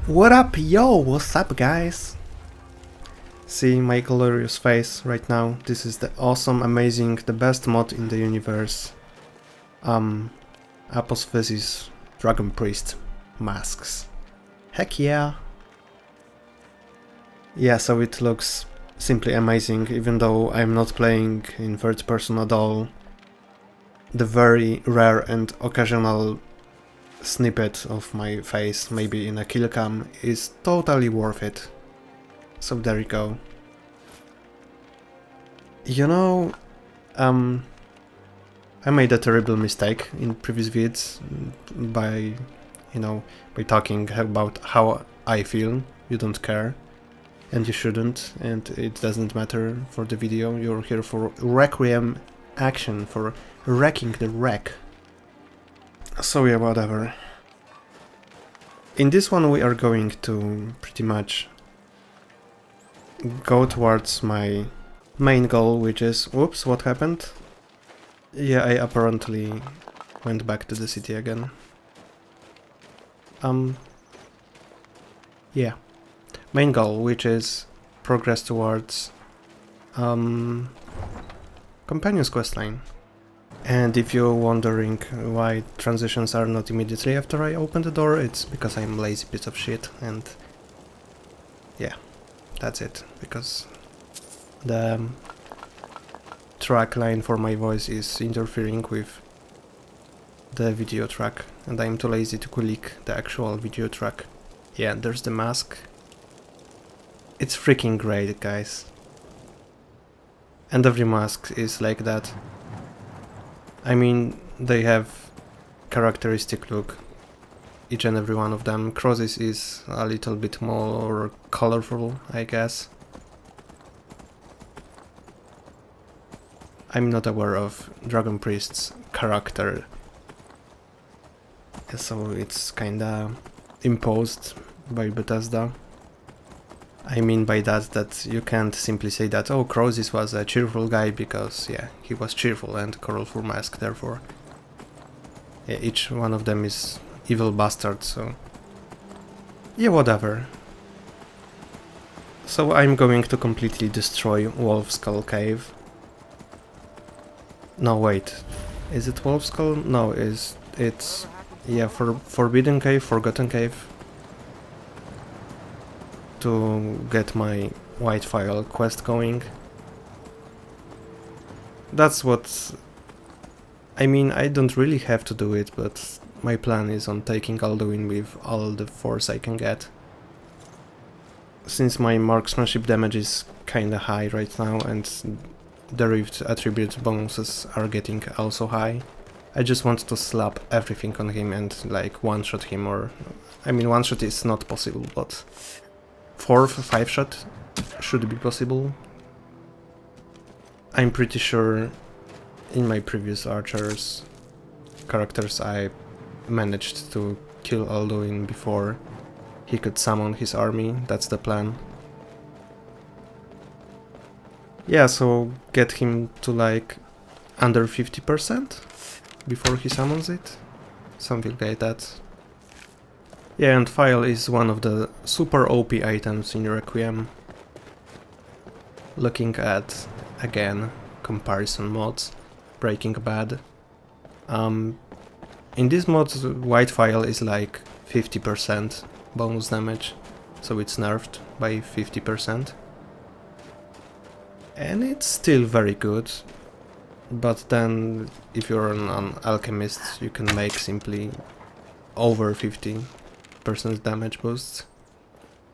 What up, yo? What's up, guys? See my glorious face right now. This is the awesome, amazing, the best mod in the universe. Apophysis Dragon Priest masks. Heck yeah! Yeah, so it looks simply amazing, even though I'm not playing in third person at all. The very rare and occasional snippet of my face, maybe in a kill cam, is totally worth it. So there you go. You know, I made a terrible mistake in previous vids by, by talking about how I feel. You don't care, and you shouldn't, and it doesn't matter for the video. You're here for Requiem action, for wrecking the wreck. So yeah, whatever. In this one we are going to pretty much go towards my main goal, which is... Whoops, what happened? Yeah, I apparently went back to the city again. Yeah. Main goal, which is progress towards Companion's questline. And if you're wondering why transitions are not immediately after I open the door, it's because I'm a lazy piece of shit, and yeah, that's it, because the track line for my voice is interfering with the video track, and I'm too lazy to click the actual video track. Yeah, there's the mask. It's freaking great, guys. And every mask is like that. I mean, they have characteristic look, each and every one of them. Crosses is a little bit more colorful, I guess. I'm not aware of Dragon Priest's character, so it's kinda imposed by Bethesda. I mean by that you can't simply say that, oh, Crozis was a cheerful guy, because, yeah, he was cheerful and colorful mask, therefore. Yeah, each one of them is evil bastard, so... yeah, whatever. So I'm going to completely destroy Wolf Skull Cave. No, wait. Is it Wolf Skull? No, it's... yeah, Forbidden Cave, Forgotten Cave. To get my white file quest going. That's what... I mean, I don't really have to do it, but my plan is on taking Alduin with all the force I can get. Since my marksmanship damage is kinda high right now, and derived attribute bonuses are getting also high, I just want to slap everything on him and like one-shot him, or... I mean, one-shot is not possible, but... 4-5 shot should be possible. I'm pretty sure in my previous archers characters I managed to kill Alduin before he could summon his army. That's the plan. Yeah, so get him to like under 50% before he summons it. Something like that. Yeah, and file is one of the super OP items in Requiem. Looking at, again, comparison mods, Breaking Bad. In this mod, white file is like 50% bonus damage, so it's nerfed by 50%. And it's still very good, but then if you're an alchemist, you can make simply over 50% damage boosts.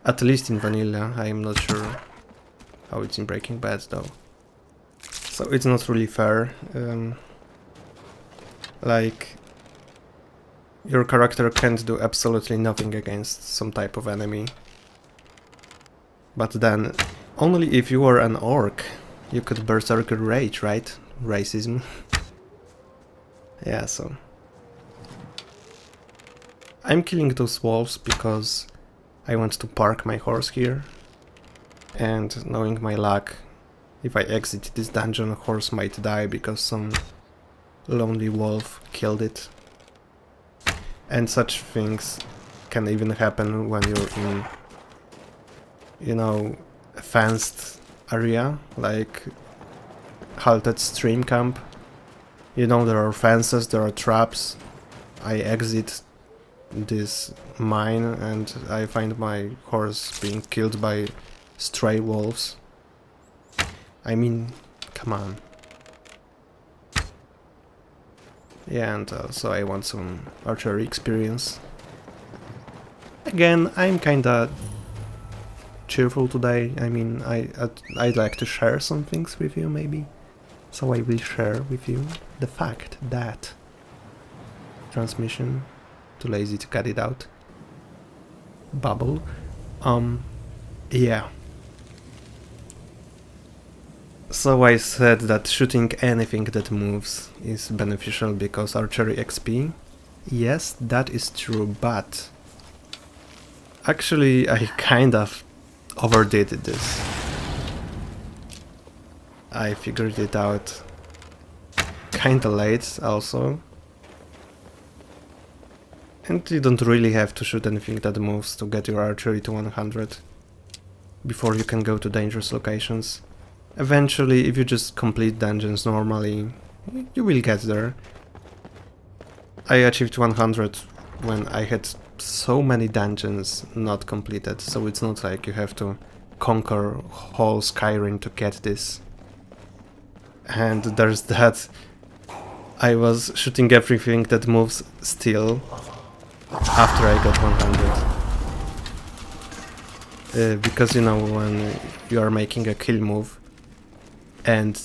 At least in vanilla. I am not sure how it's in Breaking Bad though. So it's not really fair. Like, your character can't do absolutely nothing against some type of enemy. But then, only if you were an orc, you could berserker rage, right? Racism. Yeah, so... I'm killing those wolves because I want to park my horse here, and knowing my luck, if I exit this dungeon, horse might die because some lonely wolf killed it. And such things can even happen when you're in, you know, a fenced area, like halted stream camp. You know, there are fences, there are traps. I exit this mine and I find my horse being killed by stray wolves. I mean, come on. Yeah, and also I want some archery experience. Again, I'm kinda cheerful today. I mean, I'd like to share some things with you, maybe. So I will share with you the fact that transmission, too lazy to cut it out. Bubble. Yeah. So I said that shooting anything that moves is beneficial because archery XP. Yes, that is true, but actually I kind of overdid this. I figured it out kinda late also. And you don't really have to shoot anything that moves to get your archery to 100 before you can go to dangerous locations. Eventually, if you just complete dungeons normally, you will get there. I achieved 100 when I had so many dungeons not completed, so it's not like you have to conquer whole Skyrim to get this. And there's that. I was shooting everything that moves still after I got 100. Because, you know, when you are making a kill move and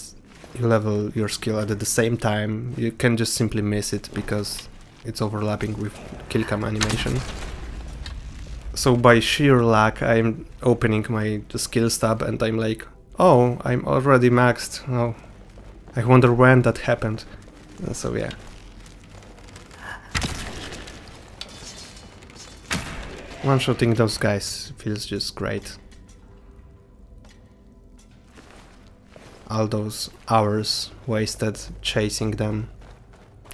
you level your skill at the same time, you can just simply miss it because it's overlapping with kill cam animation. So by sheer luck, I'm opening my skills tab and I'm like, oh, I'm already maxed. Oh, I wonder when that happened. So yeah. One-shotting those guys feels just great. All those hours wasted chasing them.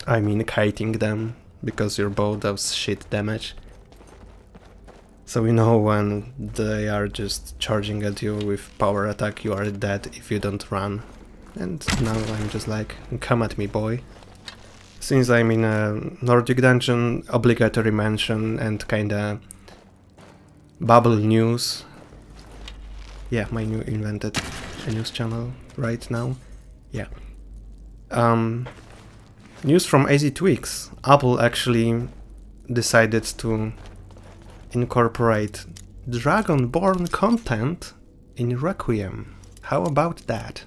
I mean kiting them, because your bow does shit damage. So you know when they are just charging at you with power attack, you are dead if you don't run. And now I'm just like, come at me, boy. Since I'm in a Nordic dungeon, obligatory mention and kinda bubble news. Yeah, my new invented news channel right now. Yeah. News from AZ Tweaks. Apple actually decided to incorporate Dragonborn content in Requiem. How about that?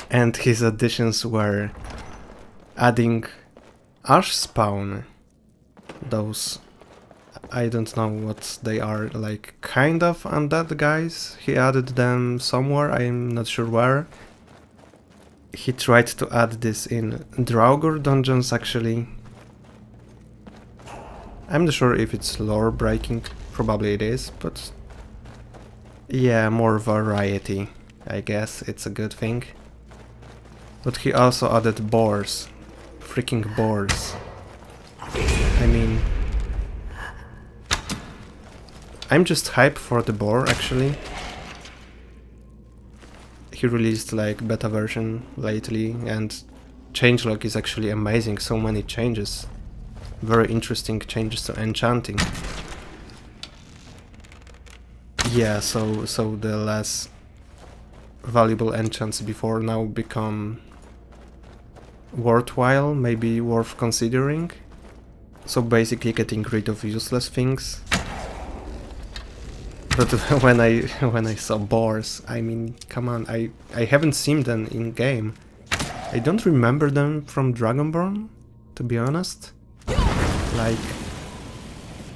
And his additions were adding Ash Spawn. Those, I don't know what they are, like kind of undead guys. He added them somewhere, I'm not sure where. He tried to add this in Draugr dungeons actually. I'm not sure if it's lore breaking, probably it is, but yeah, more variety, I guess, it's a good thing. But he also added boars, freaking boars. I mean, I'm just hyped for the boar actually. He released like beta version lately and changelog is actually amazing, so many changes. Very interesting changes to enchanting. Yeah, so the less valuable enchants before now become worthwhile, maybe worth considering. So basically getting rid of useless things. But when I saw boars, I mean, come on, I haven't seen them in game. I don't remember them from Dragonborn, to be honest. Like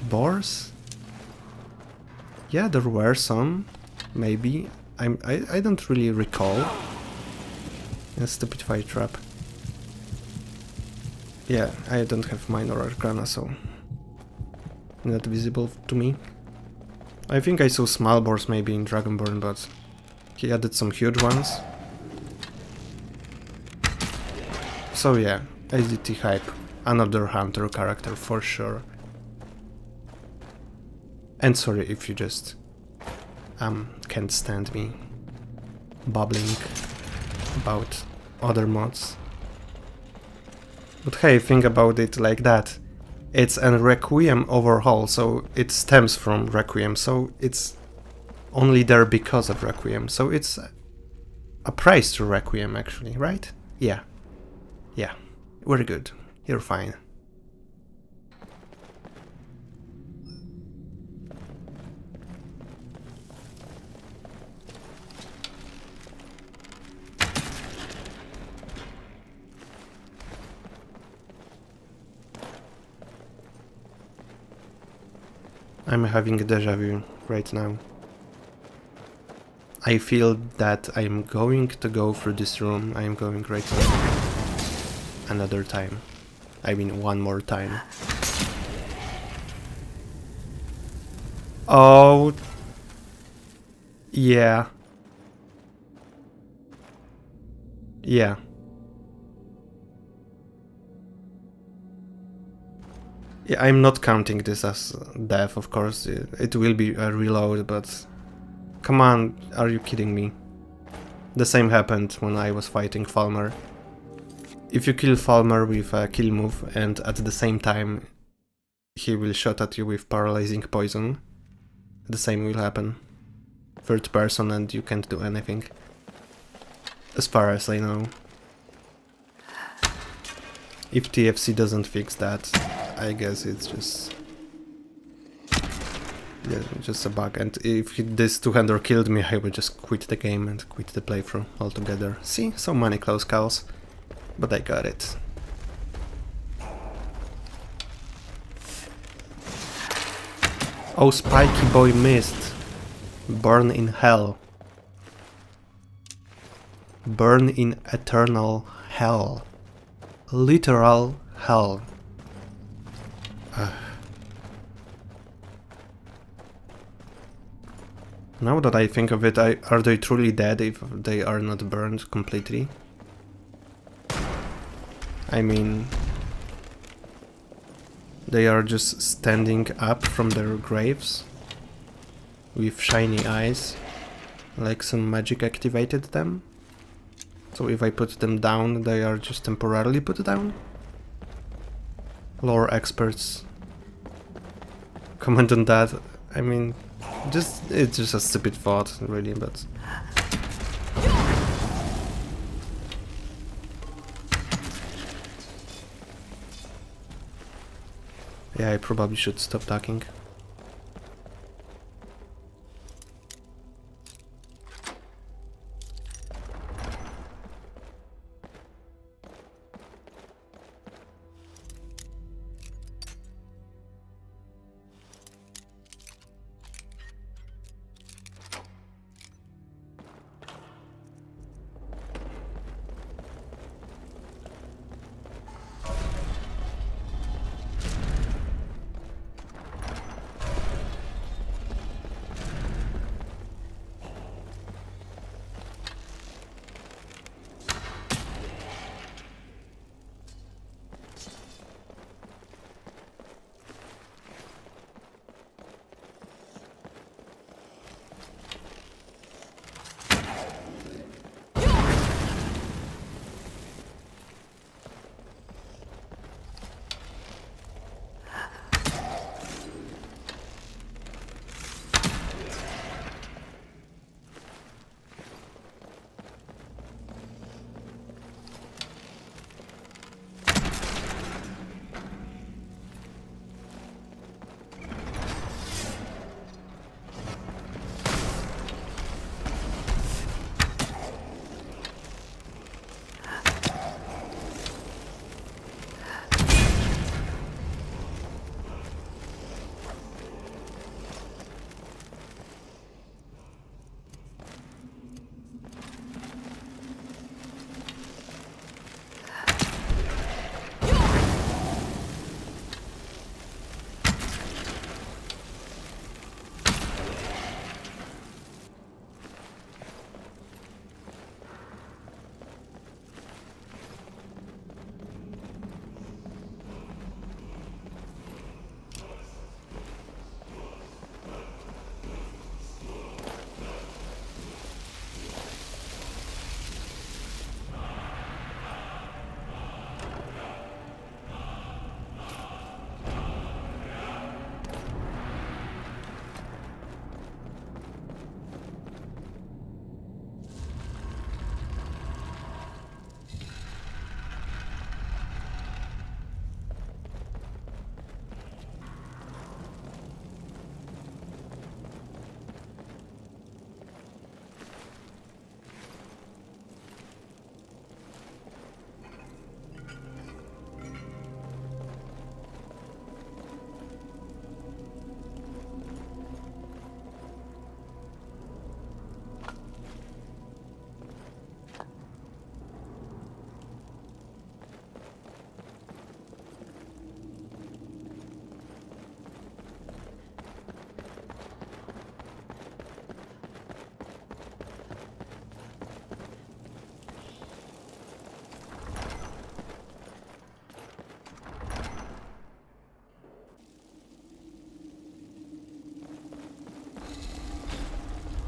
boars? Yeah, there were some, maybe. I don't really recall. A stupid fire trap. Yeah, I don't have minor arcana, so not visible to me. I think I saw small boars maybe in Dragonborn, but he added some huge ones. So yeah, AZT hype, another hunter character for sure. And sorry if you just can't stand me babbling about other mods. But hey, think about it like that. It's a Requiem overhaul, so it stems from Requiem, so it's only there because of Requiem, so it's a praise to Requiem actually, right? Yeah. Yeah. We're good. You're fine. I'm having a deja vu right now. I feel that I'm going to go through this room. I'm going right now. Another time. I mean, one more time. Oh. Yeah. Yeah. Yeah, I'm not counting this as death, of course. It will be a reload, but... Come on, are you kidding me? The same happened when I was fighting Falmer. If you kill Falmer with a kill move, and at the same time he will shot at you with paralyzing poison, the same will happen. Third person and you can't do anything. As far as I know. If TFC doesn't fix that, I guess it's just... yeah, just a bug. And if this two-hander killed me, I would just quit the game and quit the playthrough altogether. See, so many close calls. But I got it. Oh, Spiky Boy missed. Burn in hell. Burn in eternal hell. Literal hell. Now that I think of it, are they truly dead if they are not burned completely? I mean... they are just standing up from their graves with shiny eyes, like some magic activated them. So if I put them down, they are just temporarily put down? Lore experts, comment on that. I mean, it's just a stupid thought, really, but... yeah, I probably should stop talking.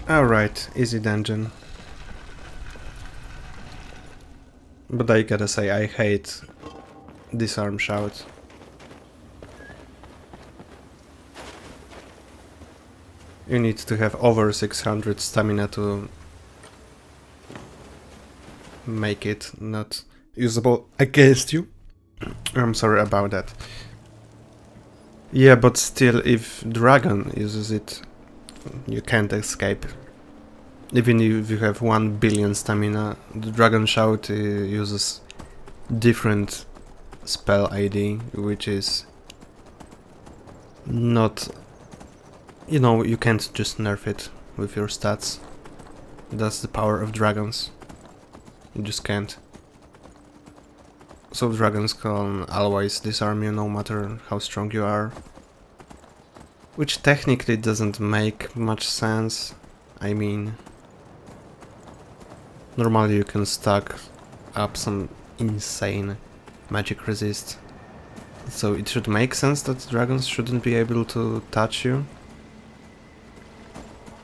Alright, easy dungeon. But I gotta say, I hate disarm shout. You need to have over 600 stamina to make it not usable against you. I'm sorry about that. Yeah, but still, if Dragon uses it, you can't escape. Even if you have 1 billion stamina, the Dragon Shout uses different spell ID, which is not... You know, you can't just nerf it with your stats. That's the power of dragons. You just can't. So dragons can always disarm you no matter how strong you are. Which technically doesn't make much sense. I mean... Normally you can stack up some insane magic resist. So it should make sense that dragons shouldn't be able to touch you.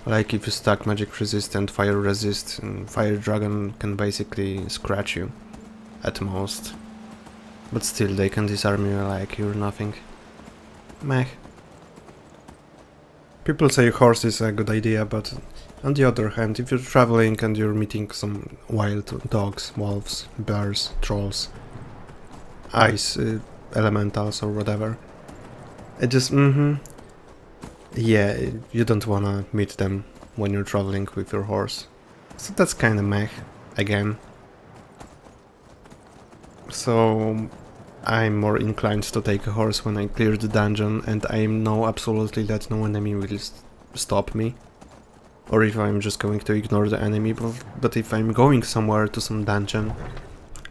Like if you stack magic resist and fire resist, and fire dragon can basically scratch you at most. But still they can disarm you like you're nothing. Meh. People say horse is a good idea, but on the other hand, if you're traveling and you're meeting some wild dogs, wolves, bears, trolls, ice elementals or whatever, it just yeah, you don't wanna meet them when you're traveling with your horse. So that's kinda meh, again. So I'm more inclined to take a horse when I clear the dungeon and I know absolutely that no enemy will stop me. Or if I'm just going to ignore the enemy, but if I'm going somewhere to some dungeon,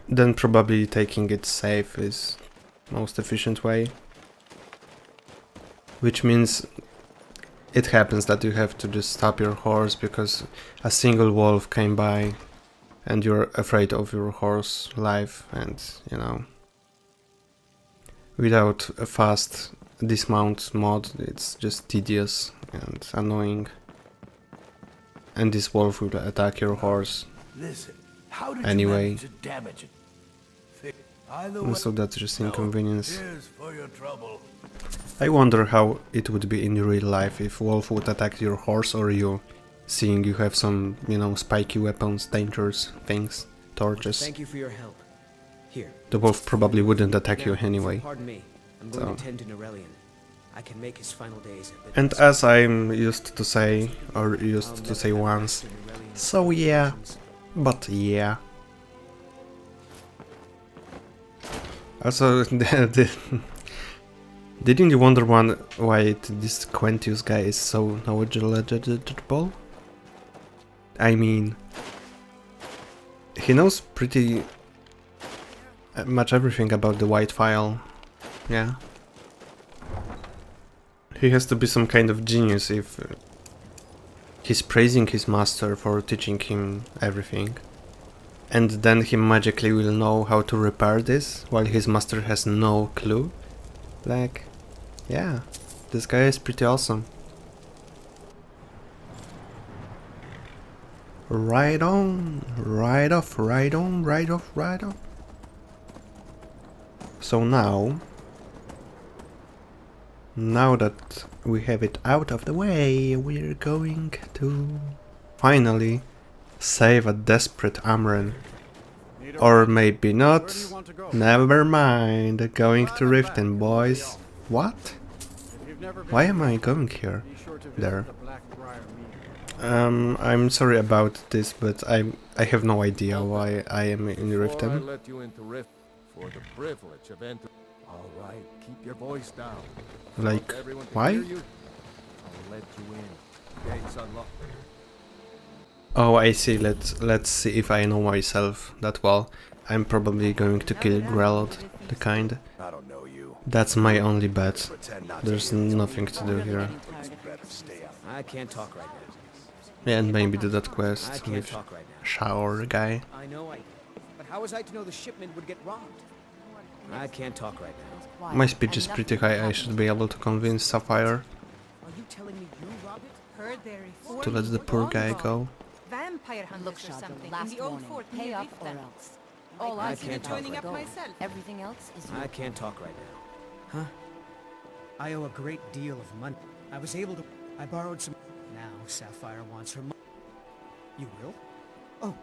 then probably taking it safe is most efficient way. Which means it happens that you have to just stop your horse because a single wolf came by and you're afraid of your horse life, and you know, without a fast dismount mod it's just tedious and annoying. And this wolf will attack your horse anyway. So that's just inconvenience. I wonder how it would be in real life if wolf would attack your horse or you, seeing you have some, you know, spiky weapons, dangerous things, torches. Thank you for your help. Here. The wolf probably wouldn't attack you anyway. Pardon me. I'm going to tend to Norelian. I can make his final days a bit. And as I'm used to say, or used to say once, so yeah, but yeah. Also, didn't you wonder why this Quentius guy is so knowledgeable? I mean, he knows pretty much everything about the white file, yeah. He has to be some kind of genius if he's praising his master for teaching him everything. And then he magically will know how to repair this, while his master has no clue. Like, yeah, this guy is pretty awesome. Right on, right off, right on, right off, right on. So now that we have it out of the way, we're going to finally save a desperate Amren. Or maybe not. Never mind. Going to Riften, boys. What? Why am I going here? There. I'm sorry about this, but I have no idea why I am in Riften. Alright, keep your voice down. Like, why? Oh, I see. Let's see if I know myself that well. I'm probably going to kill Grelod, the kind. I don't know you. That's my only bet. There's nothing to do here. I can't talk right now. Yeah, and maybe do that quest with shower guy. I know but how was I to know the shipment would get robbed? I can't talk right now. My speech is pretty high, I should be able to convince Sapphire. Are you telling me you robbed it? to let the poor guy go. Vampire Look, hunters or Shadra, something in last the old warning. fort Pay near up or Riften. else. All I I can't can talk joining right up now. myself. Everything else is I can't talk right now. Huh? I owe a great deal of money. I was able to... I borrowed some... Now Sapphire wants her money. You will? Oh,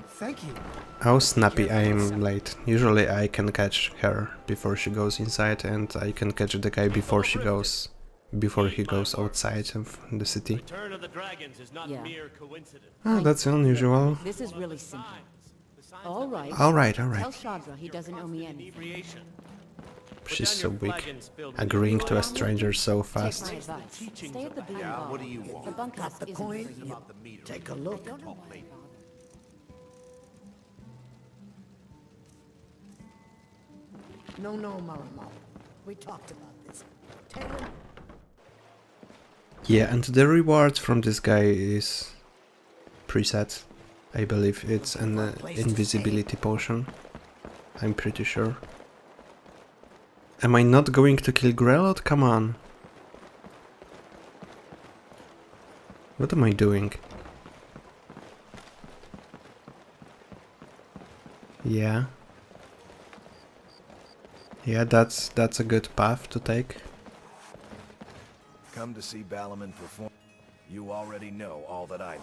thank you. How snappy I am late. Usually I can catch her before she goes inside, and I can catch the guy before he goes outside of the city. Return of the dragons is not Yeah. mere coincidence. Oh, that's unusual. This is really simple. All right. Alright. Tell Shadra he doesn't owe me anything. Inebriation. She's so weak. Agreeing to a stranger so Take fast. my advice. Stay at the Blue Bar. what do you want? The bunkhouse isn't for you. Take a look. I don't know why I bothered. No, Maramo. We talked about this. Taylor, Yeah, and the reward from this guy is preset. I believe it's an invisibility potion. I'm pretty sure. Am I not going to kill Grelot? Come on. What am I doing? Yeah. Yeah, that's a good path to take. Come to see Balliman perform. You already know all that I know.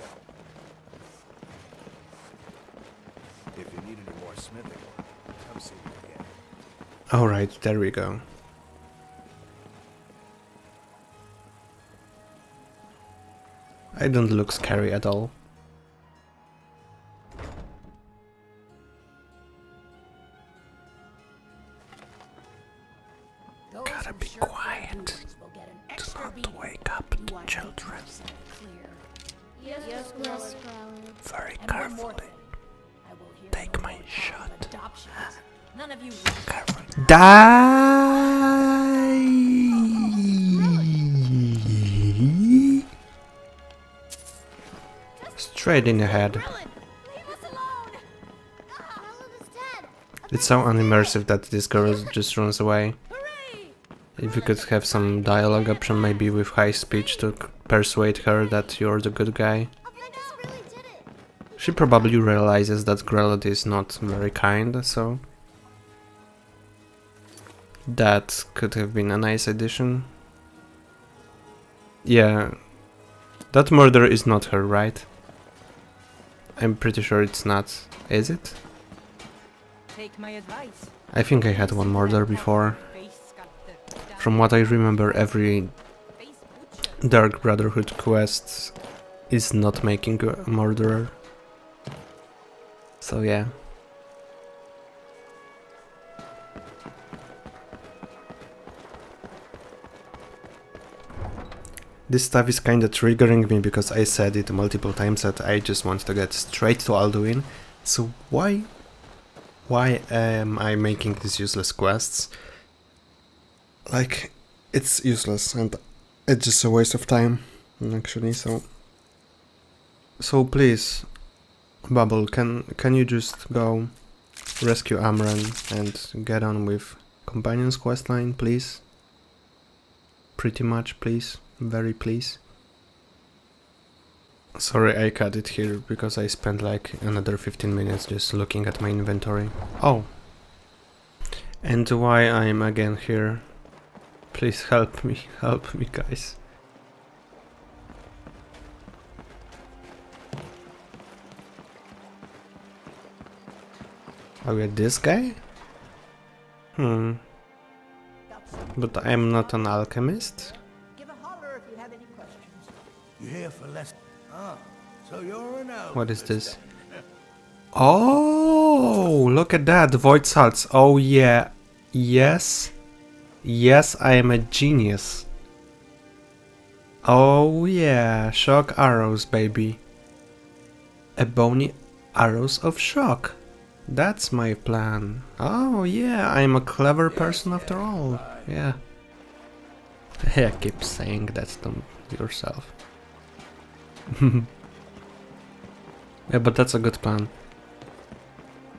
If you need any more smithing, come see me again. Alright, there we go. I don't look scary at all. those Gotta who be shirk their quiet. duties will get an Do extra not beating. wake up You the want to make children. yourself clear. Yes, Growler. Very And one more carefully. thing. I will hear Take no my more talk of shot. adoptions. None of you Die! Straight in the head. Leave us alone! Growler is dead! It's so unimmersive that this girl just runs away. Hooray! If you could have some dialogue option, maybe with high speech to persuade her that you're the good guy. I just really did it! She probably realizes that Grelot is not very kind, so... that could have been a nice addition. Yeah, that murder is not her, right? I'm pretty sure it's not. Is it? Take my advice. I think I had one murder before. Face got the From what I remember, every face butcher. Dark Brotherhood quest is not making a murderer. So yeah. This stuff is kinda triggering me because I said it multiple times that I just want to get straight to Alduin. So why am I making these useless quests? Like, it's useless and it's just a waste of time, actually, so please, Bubble, can you just go rescue Amran and get on with Companion's questline, please? Pretty much, please. Very please. Sorry, I cut it here because I spent like another 15 minutes just looking at my inventory. Oh! And why I'm again here. Please help me, guys. Oh yeah, this guy? But I'm not an alchemist. give a holler if you have any questions. You here for less? Ah, so you're an elf. What is this? Oh, look at that, void salts. Oh yeah, yes, yes, I am a genius. Oh yeah, shock arrows, baby. Ebony arrows of shock. That's my plan. Oh yeah, I'm a clever person after all. Yeah. I keep saying that to yourself. Yeah, but that's a good plan.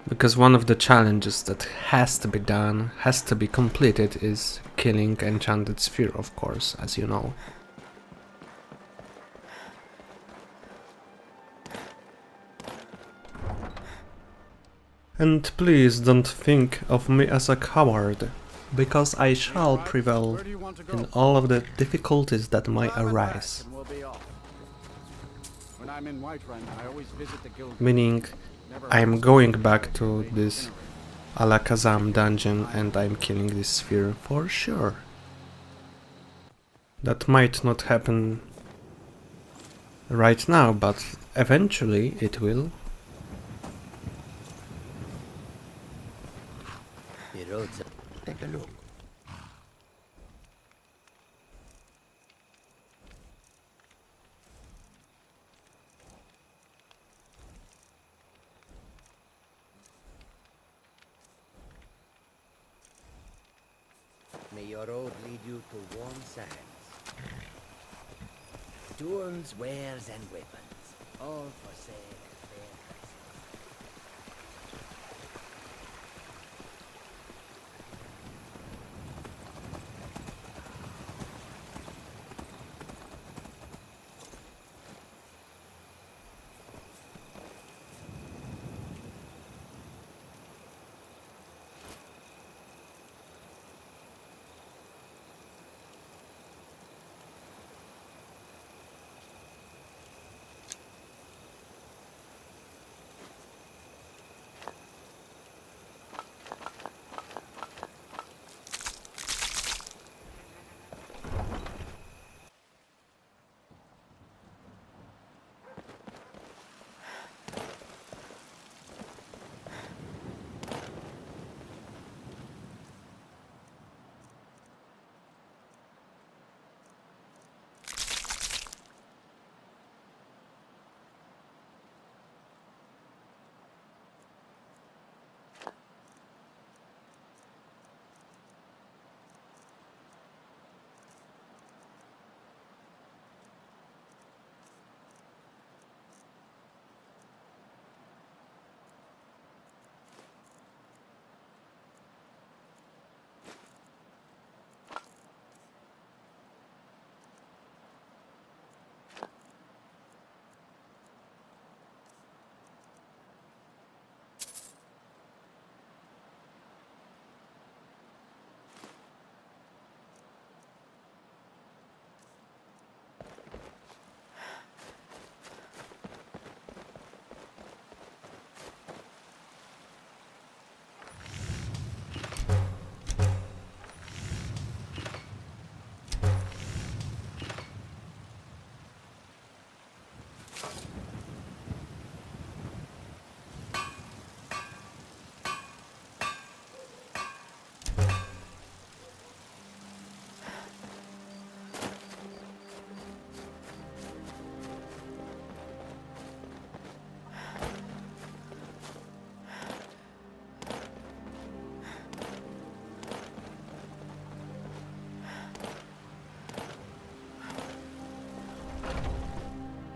Because one of the challenges that has to be done, has to be completed, is killing Enchanted Sphere, of course, as you know. And please don't think of me as a coward, because I shall prevail in all of the difficulties that might arise. When I'm in Whiterun, I always visit the guild. Meaning, I'm going back to this Alakazam dungeon and I'm killing this sphere for sure. That might not happen right now, but eventually it will. Take a look. May your road lead you to warm sands. Tools, wares, and weapons, all for sale at fair prices.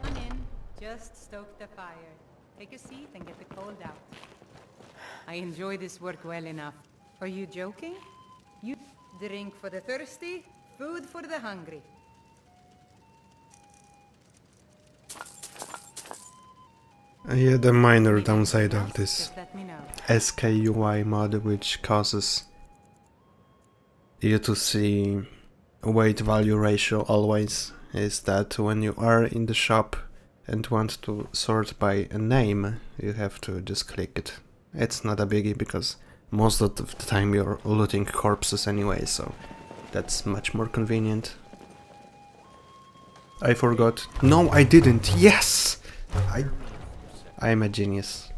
Come in. Just stoke the fire. Take a seat and get the cold out. I enjoy this work well enough. Are you joking? You drink for the thirsty, food for the hungry. Yeah, the minor downside of this Just let me know. SKUI mod, which causes you to see weight value ratio always, is that when you are in the shop and want to sort by a name, you have to just click it. It's not a biggie because most of the time you're looting corpses anyway, so that's much more convenient. I forgot. No, I didn't. Yes! I'm a genius.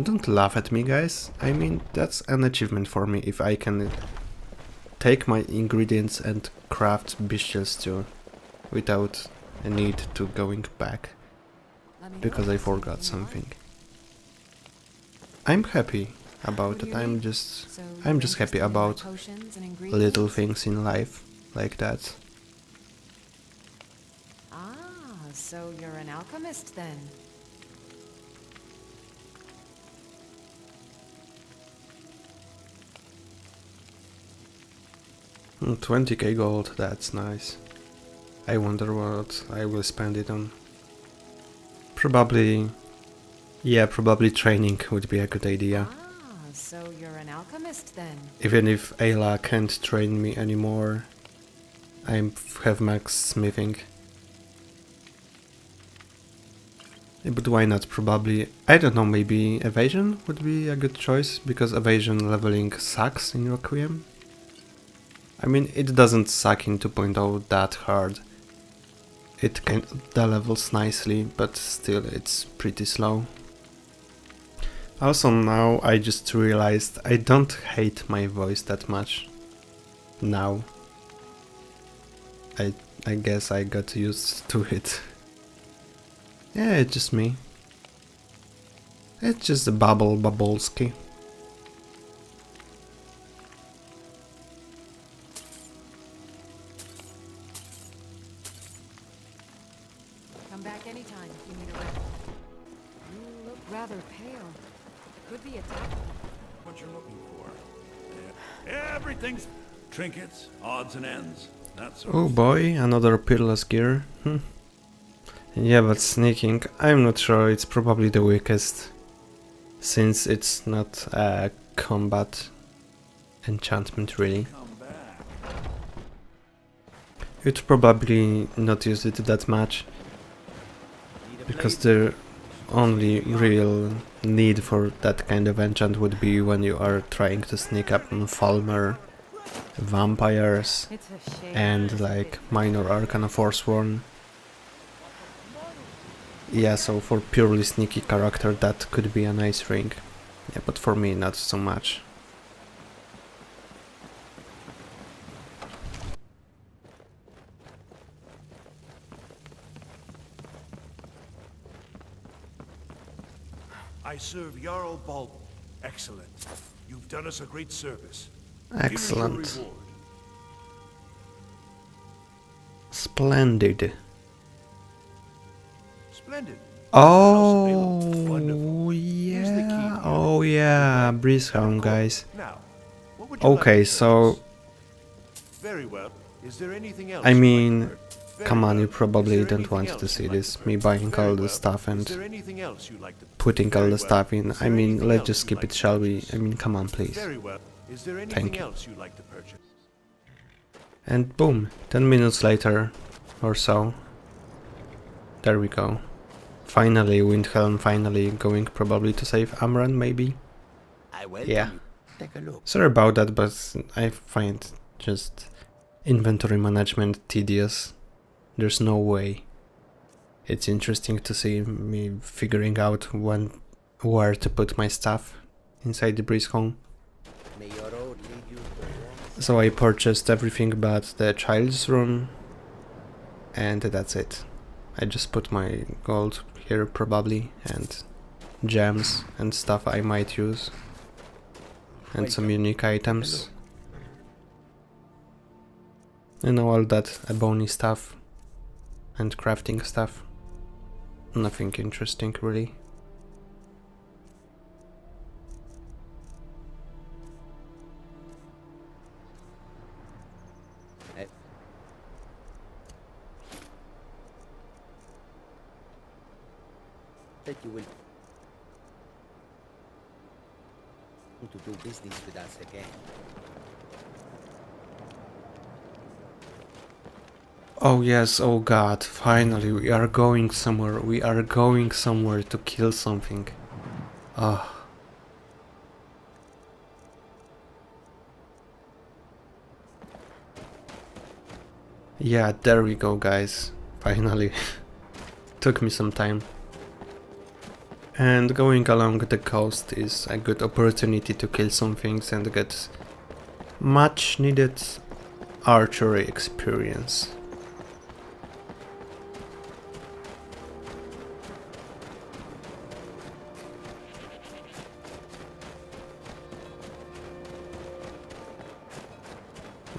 Don't laugh at me, guys. I mean, that's an achievement for me if I can take my ingredients and craft bestial stew without a need to going back because I forgot something. I'm happy about it. I'm just happy about little things in life like that. So you're an alchemist then? Mm, 20k gold, that's nice. I wonder what I will spend it on. Probably Yeah, probably training would be a good idea. Ah, so you're an alchemist then? Even if Ayla can't train me anymore, I have max smithing. Yeah, but why not? Probably, I don't know, maybe evasion would be a good choice, because evasion leveling sucks in Requiem. I mean, it doesn't suck in 2.0 that hard. It can levels nicely, but still it's pretty slow. Also now I just realized I don't hate my voice that much. Now. I guess I got used to it. Yeah, it's just me. It's just a Babolski. Come back anytime if you need a rest. You look rather pale. Could be a tactic. What you're looking for. Everything's trinkets, odds and ends. That sort Oh of boy, another peerless gear. Yeah, but sneaking, I'm not sure, it's probably the weakest. Since it's not a combat enchantment really. come back. You'd probably not use it that much. Because the only real need for that kind of enchant would be when you are trying to sneak up on Falmer, vampires, It's a shame. and like minor Arcana Forsworn. Yeah, so for purely sneaky character that could be a nice ring. Yeah, but for me not so much. I serve Jarl Bald. Excellent. You've done us a great service. Give us your Excellent. reward. Splendid. Splendid. Oh Wonderful. Here's the key. yeah, oh yeah, Breezehound guys. Now, what would you like Okay, to so purchase? Very well. Is there anything else I you'd like to mean, purchase? Very come on, well. you probably Is there don't anything want else to see you'd like this, to me purchase? buying Very all the well. stuff Is and there anything else you'd like to putting all Very the well. stuff in. Is I there mean, anything let's else just you'd skip like it, to shall we? purchase? I mean, come on, please. Very well. Is there Thank anything you. else you'd like to purchase? And boom, 10 minutes later or so. There we go. Finally, Windhelm finally going probably to save Amran, maybe? I welcome Yeah. you. Take a look. Sorry about that, but I find just inventory management tedious. There's no way. It's interesting to see me figuring out where to put my stuff inside the breeze home. May your road lead you to warm. So I purchased everything but the child's room, and that's it. I just put my gold here probably, and gems and stuff I might use, and some unique items. You know, all that ebony stuff and crafting stuff. Nothing interesting really. That you will to do business with us again. Oh yes, oh god, finally we are going somewhere, to kill something. Ah. Yeah, there we go guys, finally. Took me some time. And going along the coast is a good opportunity to kill some things and get much needed archery experience.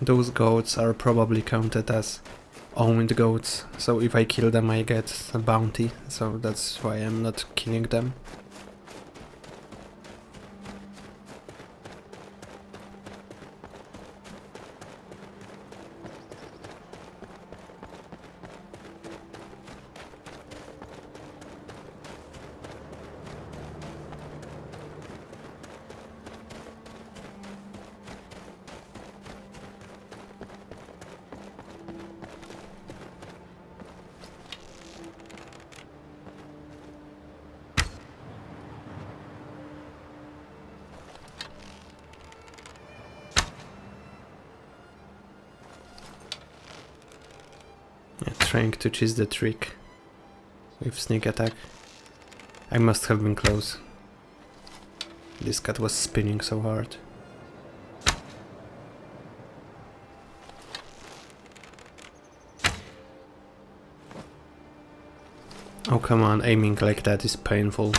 Those goats are probably counted as owned goats, so if I kill them I get a bounty, so that's why I'm not killing them. trying to cheese the trick with sneak attack. I must have been close. This cat was spinning so hard. Oh come on, aiming like that is painful.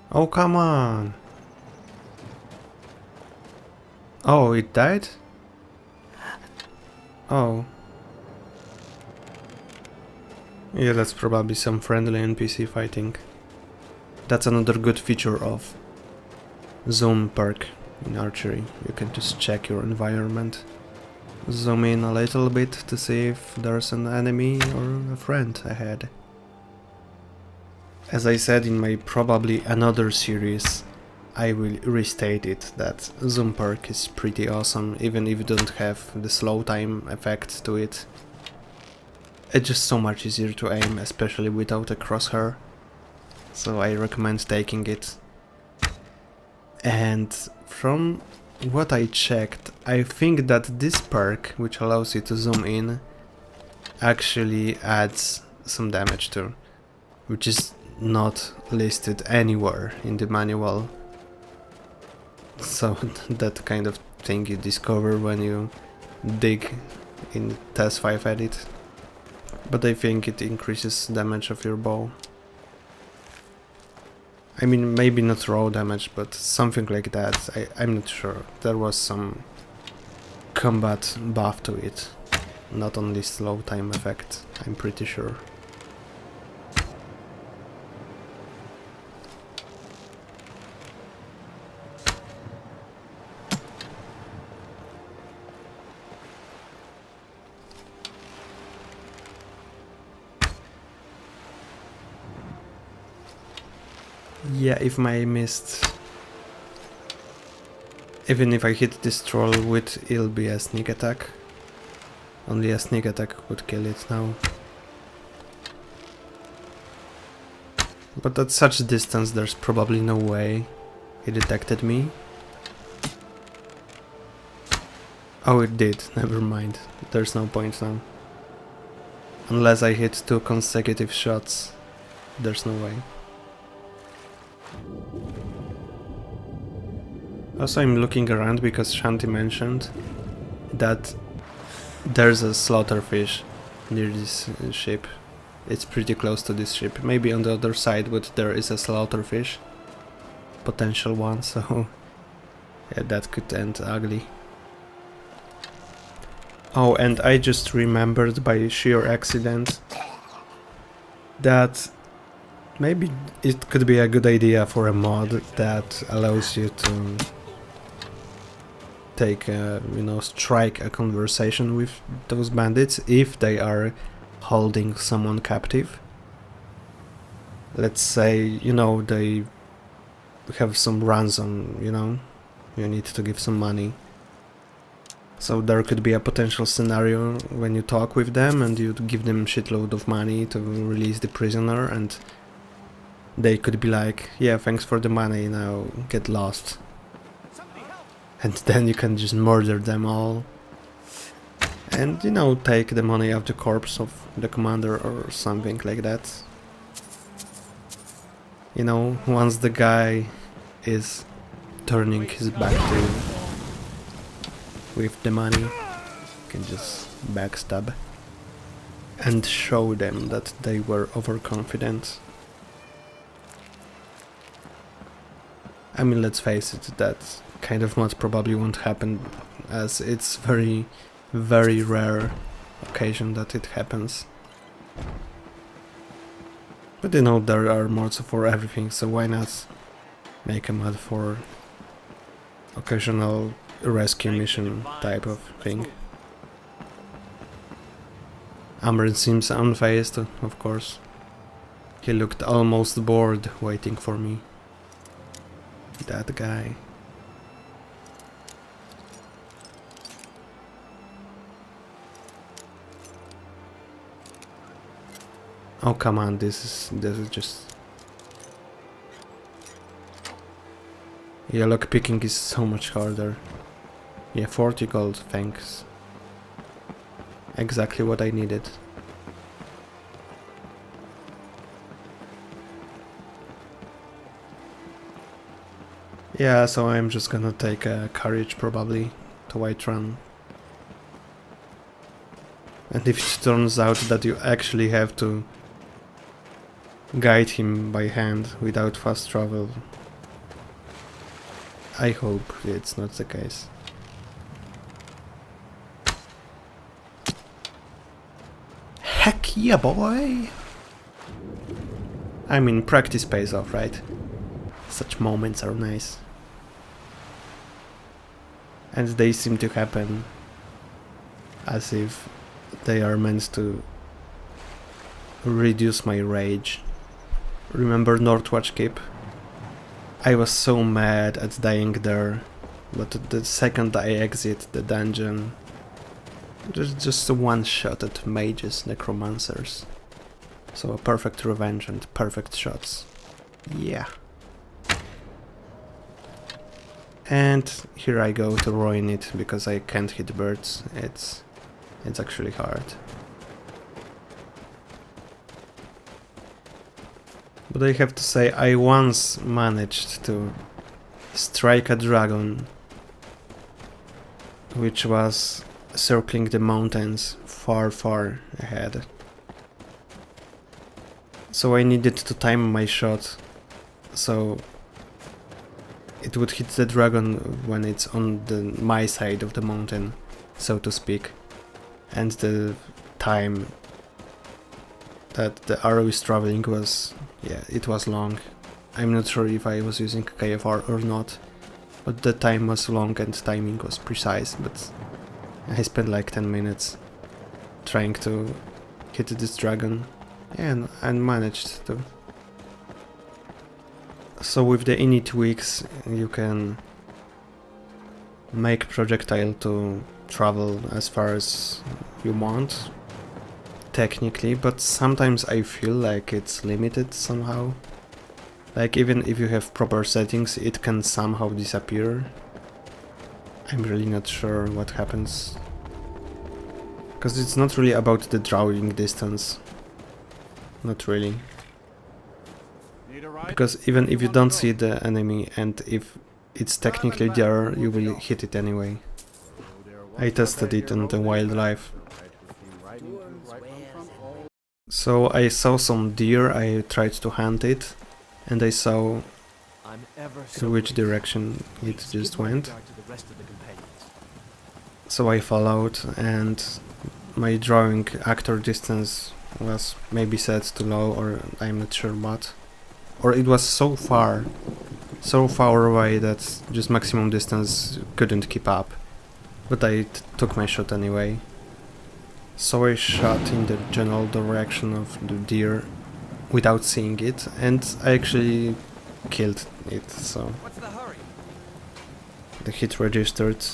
Oh come on! Oh, it died? Oh. Yeah, that's probably some friendly NPC fighting. That's another good feature of zoom perk in archery. You can just check your environment. Zoom in a little bit to see if there's an enemy or a friend ahead. As I said in my probably another series, I will restate it that zoom perk is pretty awesome, even if you don't have the slow time effect to it. It's just so much easier to aim, especially without a crosshair. So I recommend taking it. And from what I checked, I think that this perk, which allows you to zoom in, actually adds some damage too, which is not listed anywhere in the manual. So that kind of thing you discover when you dig in TES 5 edit. But I think it increases damage of your bow. I mean, maybe not raw damage, but something like that. I'm not sure. There was some combat buff to it, not only slow time effect, I'm pretty sure. Yeah, if I missed... Even if I hit this troll with, it'll be a sneak attack. Only a sneak attack would kill it now. But at such a distance there's probably no way he detected me. Oh, it did, never mind. There's no point now. Unless I hit 2 consecutive shots, there's no way. Also, I'm looking around because Shanti mentioned that there's a slaughterfish near this ship. It's pretty close to this ship. Maybe on the other side, but there is a slaughterfish. Potential one, so yeah, that could end ugly. Oh, and I just remembered by sheer accident that maybe it could be a good idea for a mod that allows you to take strike a conversation with those bandits if they are holding someone captive. Let's say, they have some ransom, you need to give some money. So there could be a potential scenario when you talk with them and you give them shitload of money to release the prisoner, and they could be like, yeah, thanks for the money, now get lost. And then you can just murder them all. And, take the money of the corpse of the commander or something like that. Once the guy is turning his back to you with the money, you can just backstab and show them that they were overconfident. I mean, let's face it, that kind of mod probably won't happen, as it's very, very rare occasion that it happens. But there are mods for everything, so why not make a mod for occasional rescue mission type of thing. Amber seems unfazed, of course. He looked almost bored waiting for me. That guy. Oh come on, this is just... Yeah, lockpicking is so much harder. Yeah, 40 gold, thanks. exactly what I needed. Yeah, so I'm just gonna take a carriage probably to Whiterun. And if it turns out that you actually have to guide him by hand without fast travel, I hope it's not the case. Heck yeah, boy! I mean, practice pays off, right? Such moments are nice. And they seem to happen as if they are meant to reduce my rage. Remember Northwatch Keep? I was so mad at dying there, but the second I exit the dungeon, there's just a one shot at mages, necromancers. So a perfect revenge and perfect shots. Yeah. And here I go to ruin it because I can't hit birds. It's actually hard. But I have to say, I once managed to strike a dragon which was circling the mountains far, far ahead. So I needed to time my shot so it would hit the dragon when it's on my side of the mountain, so to speak. And the time that the arrow is traveling was, yeah, it was long. I'm not sure if I was using KFR or not, but the time was long and timing was precise, but I spent like 10 minutes trying to hit this dragon, and I managed to. So with the init tweaks you can make projectile to travel as far as you want, technically, but sometimes I feel like it's limited somehow. Like even if you have proper settings, it can somehow disappear. I'm really not sure what happens. Because it's not really about the drawing distance. Not really. Because even if you don't see the enemy and if it's technically there, you will hit it anyway. I tested it on the wildlife. So I saw some deer, I tried to hunt it, and I saw in which direction it just went. So I followed, and my drawing actor distance was maybe set too low, or I'm not sure what. Or it was so far away that just maximum distance couldn't keep up. But I took my shot anyway. So I shot in the general direction of the deer without seeing it, and I actually killed it, so the hit registered,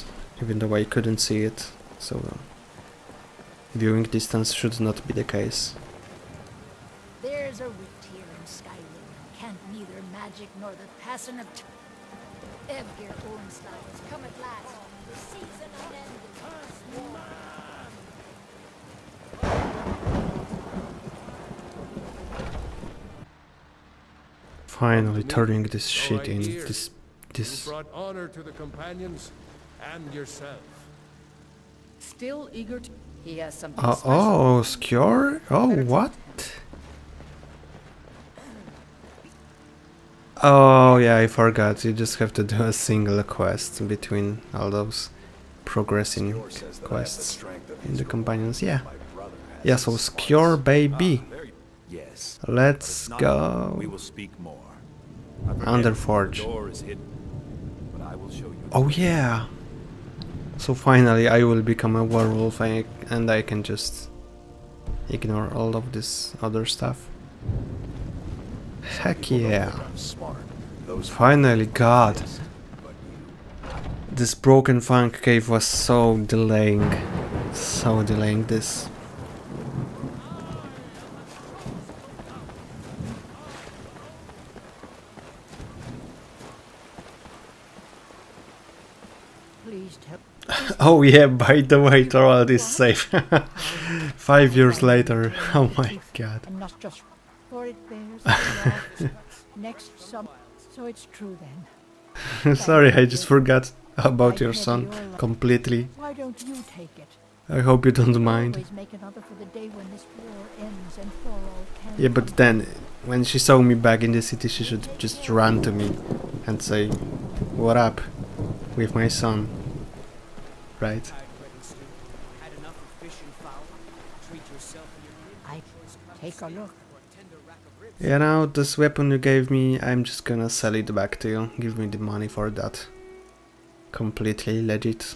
even though I couldn't see it, so viewing distance should not be the case. There's a root here in Skyrim. Can't neither magic nor the passing of Evgir Ornstein has come at last. The season unending. Finally turning this shit in. This brought honor to the companions and yourself. Still eager to... He has something oh, Skjor? Oh, what? Oh, yeah, I forgot. You just have to do a single quest between all those progressing quests in the companions. Yeah. Yeah, so Skjor, baby. Let's go. We will speak more. Underforge. Oh yeah. So finally I will become a werewolf and I can just ignore all of this other stuff. Heck yeah. Finally, God. This broken funk cave was so delaying this. Oh yeah, by the way, Thorwald is safe. 5 years later. Oh my god. And not just for it bears next summer. So it's true then. Sorry, I just forgot about your son completely. Why don't you take it? I hope you don't mind. Always make another for the day when this war ends and for all can. Yeah, but then, when she saw me back in the city, she should just run to me and say, "What up?" with my son. Right? Had enough of fish and fowl. Treat yourself and your I take a look. Yeah, now this weapon you gave me, I'm just gonna sell it back to you. Give me the money for that. Completely legit.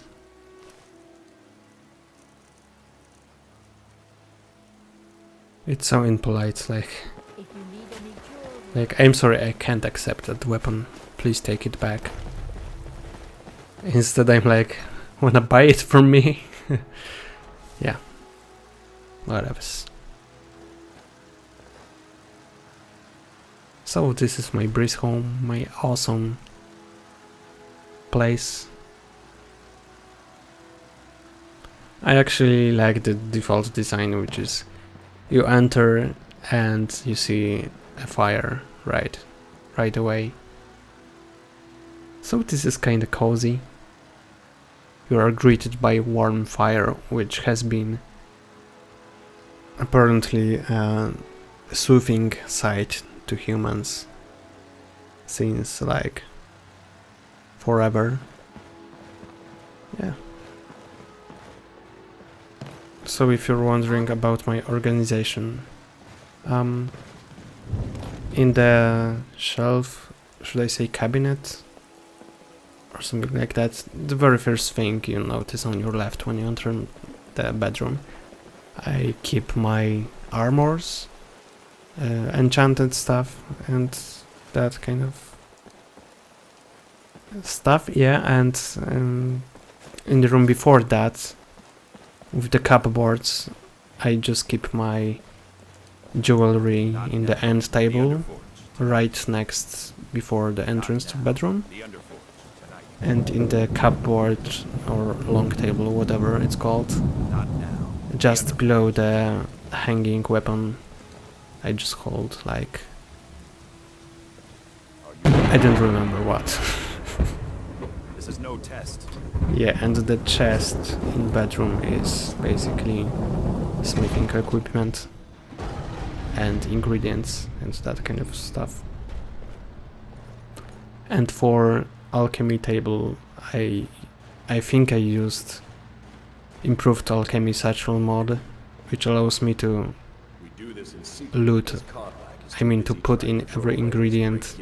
It's so impolite, If you need any jewelry, like, I'm sorry, I can't accept that weapon. Please take it back. Instead I'm like, wanna buy it from me? Yeah. Whatever. So this is my breeze home, my awesome place. I actually like the default design, which is you enter and you see a fire right away. So this is kinda cozy. You are greeted by warm fire, which has been apparently a soothing sight to humans since like forever. Yeah. So if you're wondering about my organization, in the shelf, should I say cabinet or something like that, the very first thing you notice on your left when you enter the bedroom, I keep my armors, enchanted stuff and that kind of stuff, yeah, and in the room before that, with the cupboards, I just keep my jewelry in the end table, right next before the entrance to the bedroom, and in the cupboard or long table, whatever it's called, just below the hanging weapon, I just hold like, I don't remember what. This is no test. Yeah, and the chest in bedroom is basically smithing equipment and ingredients and that kind of stuff. And for alchemy table, I think I used improved alchemy satchel mod, which allows me to loot, I mean to put in every ingredient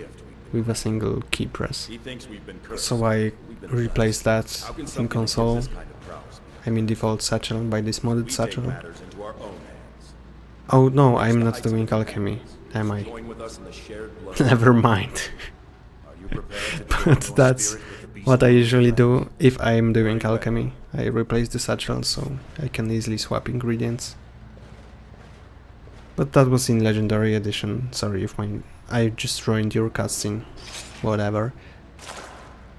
with a single key press. So I replaced that in console, I mean default satchel, by this modded satchel. Oh no, I'm not doing alchemy, am I? Never mind. But that's what I usually do if I'm doing alchemy. I replace the satchel so I can easily swap ingredients. But that was in Legendary Edition, sorry if I just ruined your cutscene, whatever.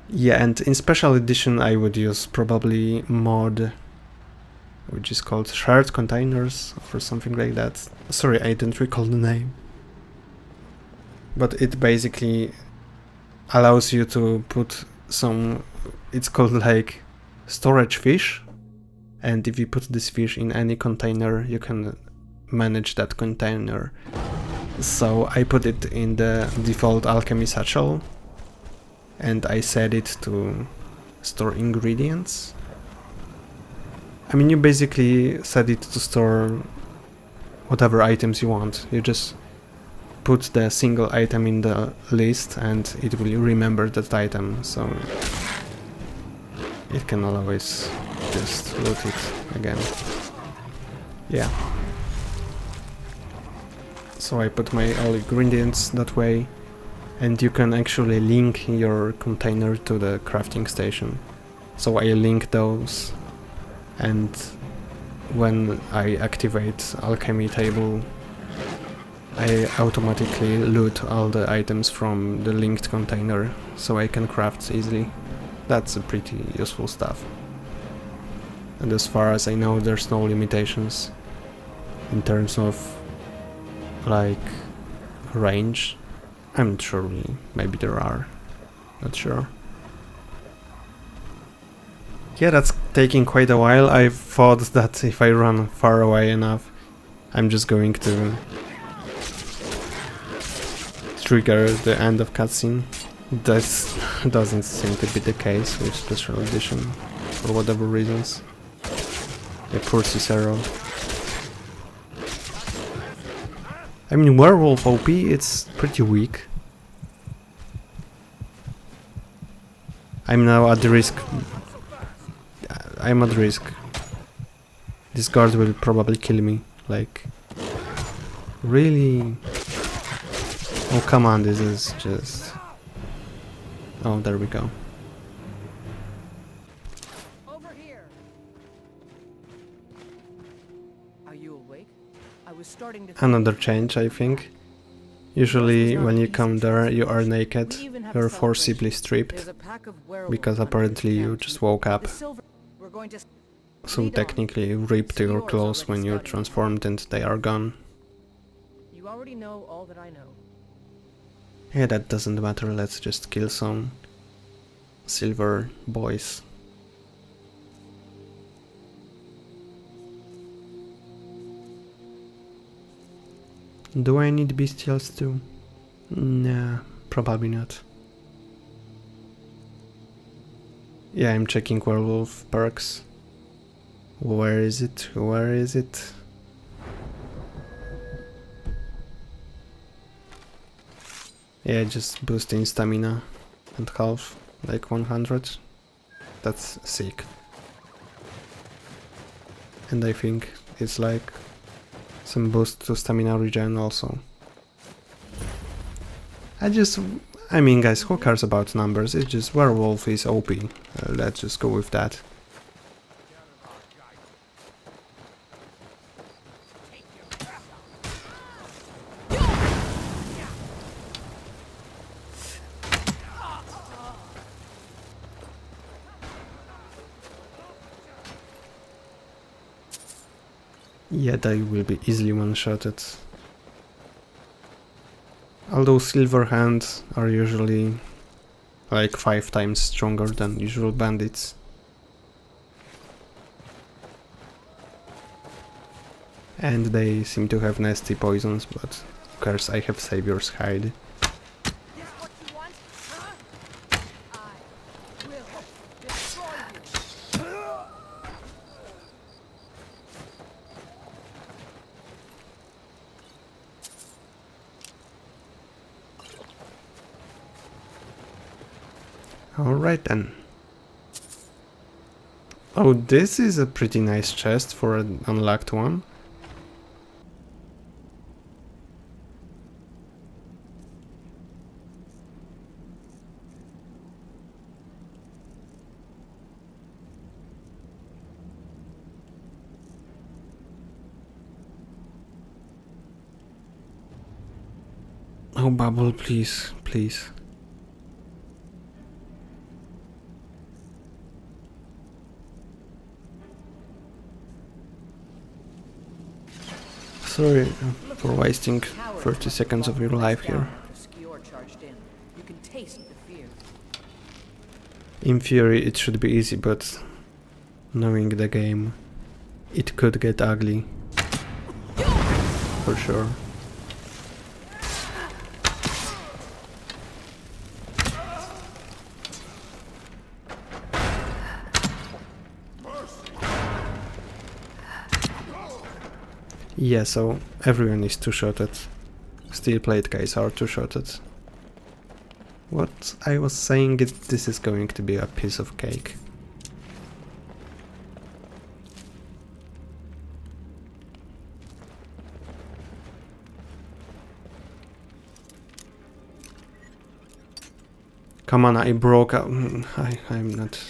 Yeah, and in Special Edition I would use probably mod, which is called Shared Containers or something like that. Sorry, I don't recall the name. But it basically allows you to put some, it's called like storage fish, and if you put this fish in any container you can manage that container. So I put it in the default alchemy satchel and I set it to store ingredients. I mean, you basically set it to store whatever items you want. You just put the single item in the list and it will remember that item, so it can always just loot it again. Yeah. So I put my all ingredients that way, and you can actually link your container to the crafting station. So I link those, and when I activate alchemy table, I automatically loot all the items from the linked container, so I can craft easily. That's a pretty useful stuff. and as far as I know there's no limitations in terms of like range. I'm not sure really, maybe there are, not sure. Yeah, that's taking quite a while. I thought that if I run far away enough, I'm just going to trigger the end of cutscene. This doesn't seem to be the case with Special Edition, for whatever reasons. A poor Cicero. I mean, Werewolf OP, it's pretty weak. I'm now at the risk. I'm at risk. This guard will probably kill me. Like, really? Oh, come on, this is just... Oh, there we go. Over here. Are you awake? I was starting to Another change, I think. Usually, when you come there, you are naked. You're forcibly stripped, because apparently you just woke up. So technically, you ripped your clothes when you're transformed and they are gone. You already know all that I know. Yeah, that doesn't matter, let's just kill some silver boys. Do I need bestials too? Nah, probably not. Yeah, I'm checking werewolf perks. Where is it? Where is it? Yeah, just boosting stamina and health, like 100. That's sick. And I think it's like some boost to stamina regen also. I mean guys, who cares about numbers? It's just werewolf is OP. Let's just go with that. Yeah, they will be easily one-shotted. Although silver hands are usually like 5 times stronger than usual bandits. And they seem to have nasty poisons, but of course I have Savior's Hide. Alright then. Oh, this is a pretty nice chest for an unlocked one. Oh, bubble, please, please. Sorry for wasting 30 seconds of your life here. In theory it should be easy, but knowing the game, it could get ugly. For sure. Yeah, so everyone is two-shotted. Steel plate guys are two-shotted. What I was saying is this is going to be a piece of cake. Come on, I broke out. I'm not...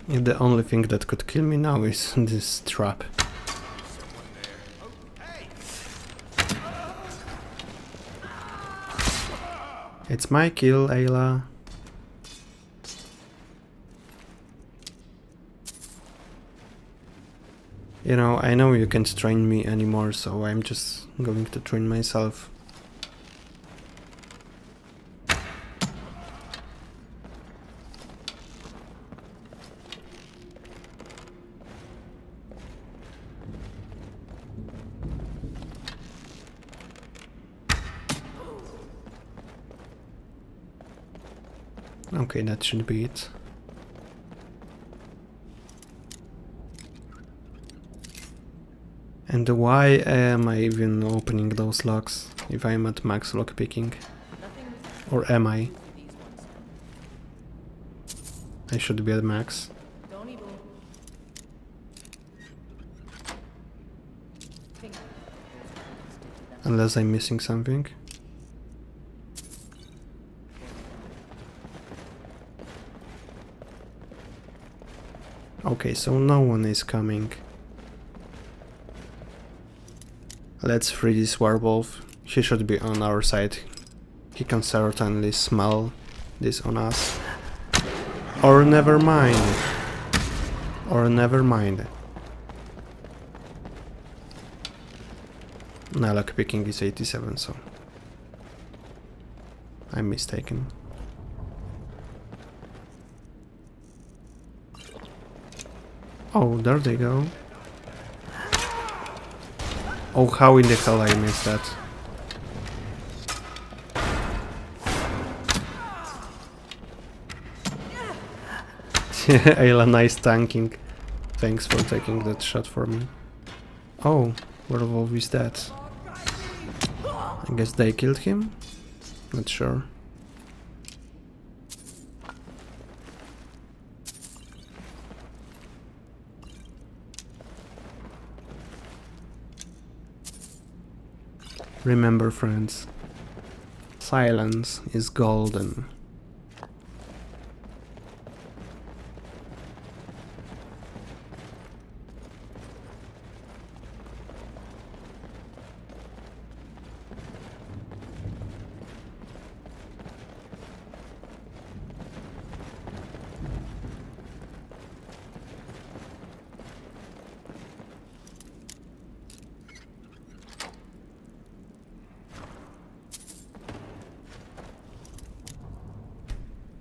The only thing that could kill me now is this trap. It's my kill, Ayla. You know, I know you can't train me anymore, so I'm just going to train myself. Okay, that should be it. And why am I even opening those locks if I'm at max lockpicking? Or am I? I should be at max. Unless I'm missing something. Okay, so no one is coming. Let's free this werewolf. He should be on our side. He can certainly smell this on us. Or never mind. Or never mind. No, lockpicking is 87, so I'm mistaken. Oh, there they go. Oh, how in the hell I missed that? Ayla, nice tanking. Thanks for taking that shot for me. Oh, werewolf is dead. I guess they killed him? Not sure. Remember, friends, silence is golden.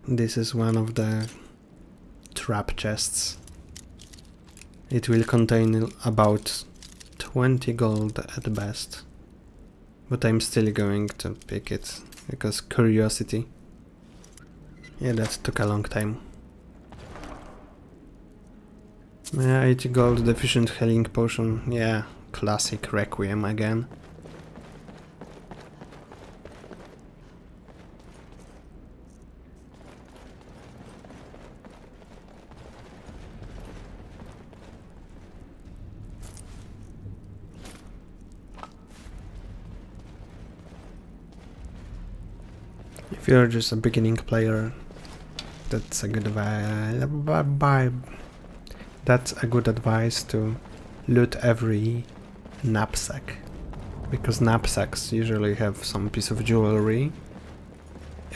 This is one of the trap chests. It will contain about 20 gold at best. But I'm still going to pick it, because curiosity. Yeah, that took a long time. 80 gold deficient healing potion. Yeah, classic Requiem again. If you're just a beginning player, that's a good That's a good advice to loot every knapsack, because knapsacks usually have some piece of jewelry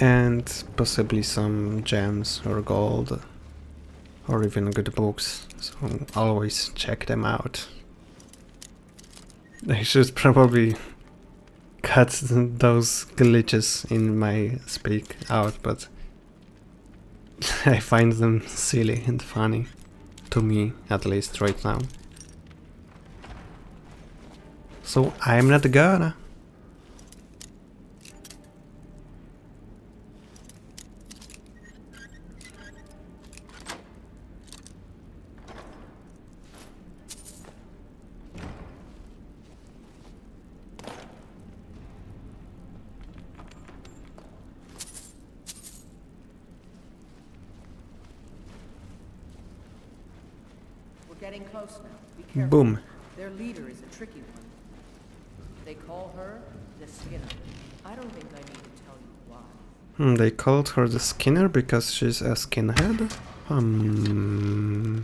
and possibly some gems or gold or even good books, so always check them out. I should probably cut those glitches in my speak out, but I find them silly and funny, to me at least right now. So I'm not gonna. Getting close now. Be careful. Boom. Their leader is a tricky one. They call her the Skinner. I don't think I need to tell you why. They called her the Skinner because she's a skinhead? Hmm.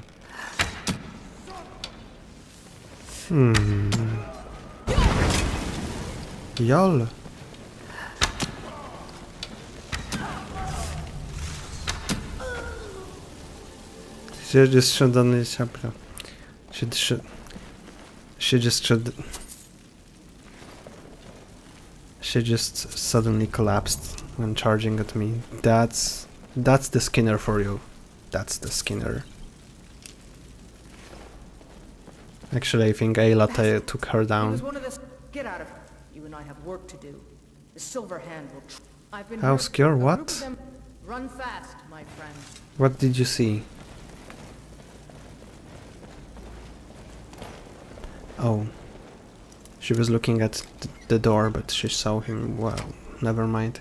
Yol. She just shot on the chapter. She just suddenly collapsed when charging at me. That's the Skinner for you. That's the Skinner. Actually, I think Ayla took her He was down. one of the... Get out of here. You and I have work to do. The Silver Hand will... I've been... How secure? A group What? of them- Run fast, my friend. What did you see? Oh. She was looking at the door, but she saw him. Well, never mind.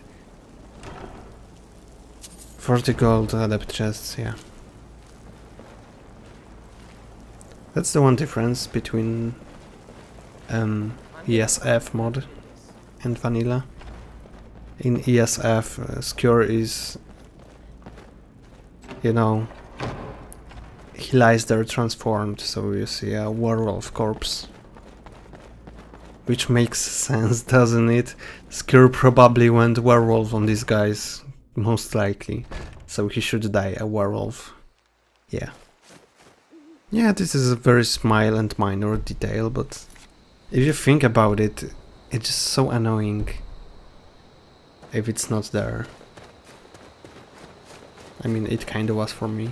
40 gold adept chests, yeah. That's the one difference between ESF mod and vanilla. In ESF, Skewer is, you know, he lies there transformed, so you see a werewolf corpse. Which makes sense, doesn't it? Skewer probably went werewolf on these guys, most likely. So he should die a werewolf. Yeah. Yeah, this is a very small and minor detail, but if you think about it, it's just so annoying if it's not there. I mean, it kinda was for me,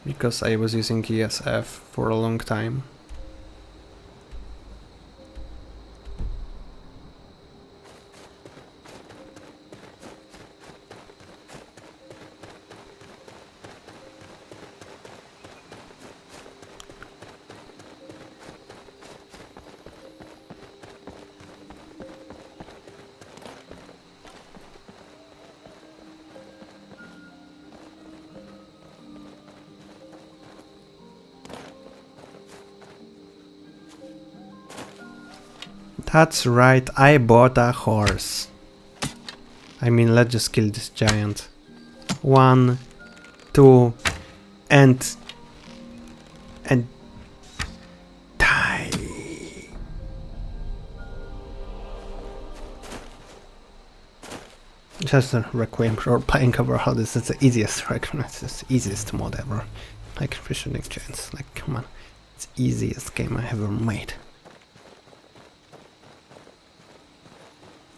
because I was using ESF for a long time. That's right, I bought a horse. I mean, let's just kill this giant. 1, 2, and die. Just a Requiem for playing overhaul. This is the easiest Requiem. It's the easiest mod ever. Like Fishing Giants. Like, come on. It's the easiest game I ever made.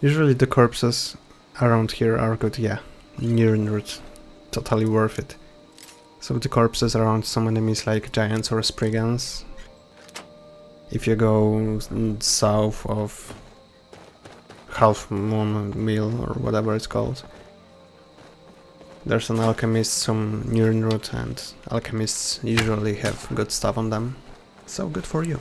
Usually the corpses around here are good, yeah. Near route, totally worth it. So the corpses around some enemies like giants or spriggans. If you go south of Half Moon Mill or whatever it's called, there's an alchemist, some near route, and alchemists usually have good stuff on them. So good for you.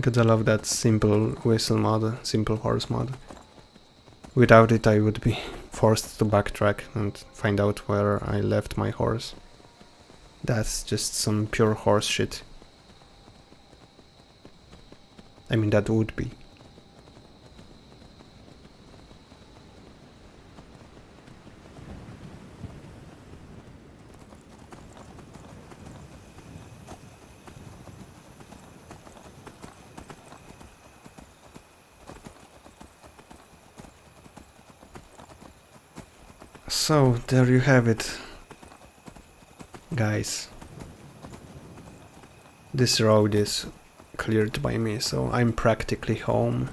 Gotta love that simple whistle mod, simple horse mod. Without it I would be forced to backtrack and find out where I left my horse. That's just some pure horse shit. I mean, that would be. So, there you have it, guys. This road is cleared by me, so I'm practically home.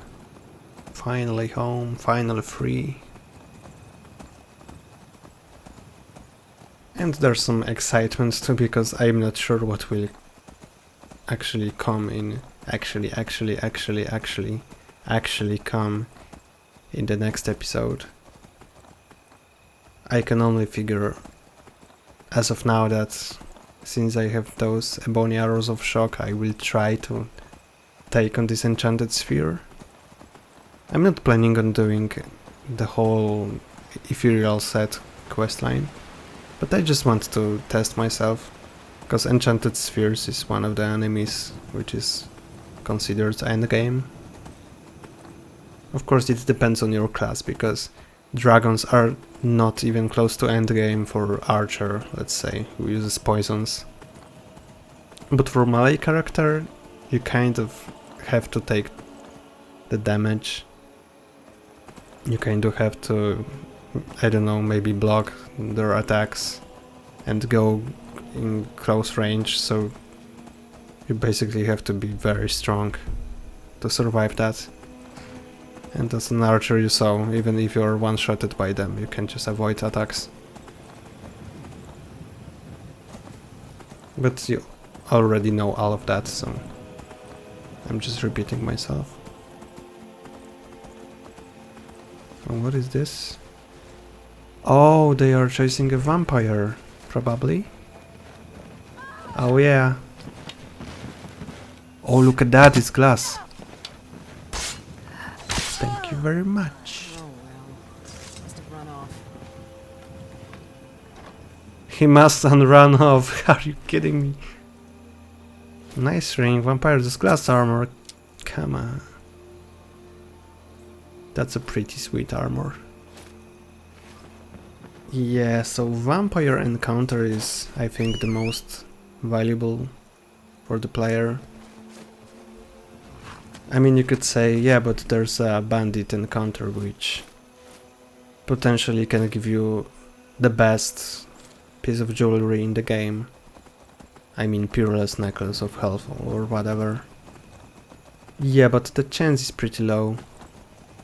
Finally home, finally free. And there's some excitement too, because I'm not sure what will actually come in, actually come in the next episode. I can only figure, as of now, that since I have those ebony arrows of shock, I will try to take on this enchanted sphere. I'm not planning on doing the whole ethereal set questline, but I just want to test myself, Because Enchanted Spheres is one of the enemies which is considered endgame. Of course it depends on your class, because dragons are not even close to endgame for Archer, let's say, who uses poisons. But for melee character, you kind of have to take the damage. You kind of have to, I don't know, maybe block their attacks and go in close range, so you basically have to be very strong to survive that. And as an archer you saw, even if you're one-shotted by them, you can just avoid attacks. But you already know all of that, so I'm just repeating myself. And what is this? Oh, they are chasing a vampire, probably. Oh yeah. Oh, look at that, it's glass. Thank you very much. Oh well. Must have run off. He must have run off. Are you kidding me? Nice ring, vampires, glass armor. Come on. That's a pretty sweet armor. Yeah, so vampire encounter is, I think, the most valuable for the player. I mean, you could say, yeah, but there's a bandit encounter which potentially can give you the best piece of jewelry in the game. I mean, peerless necklace of health or whatever. Yeah, but the chance is pretty low.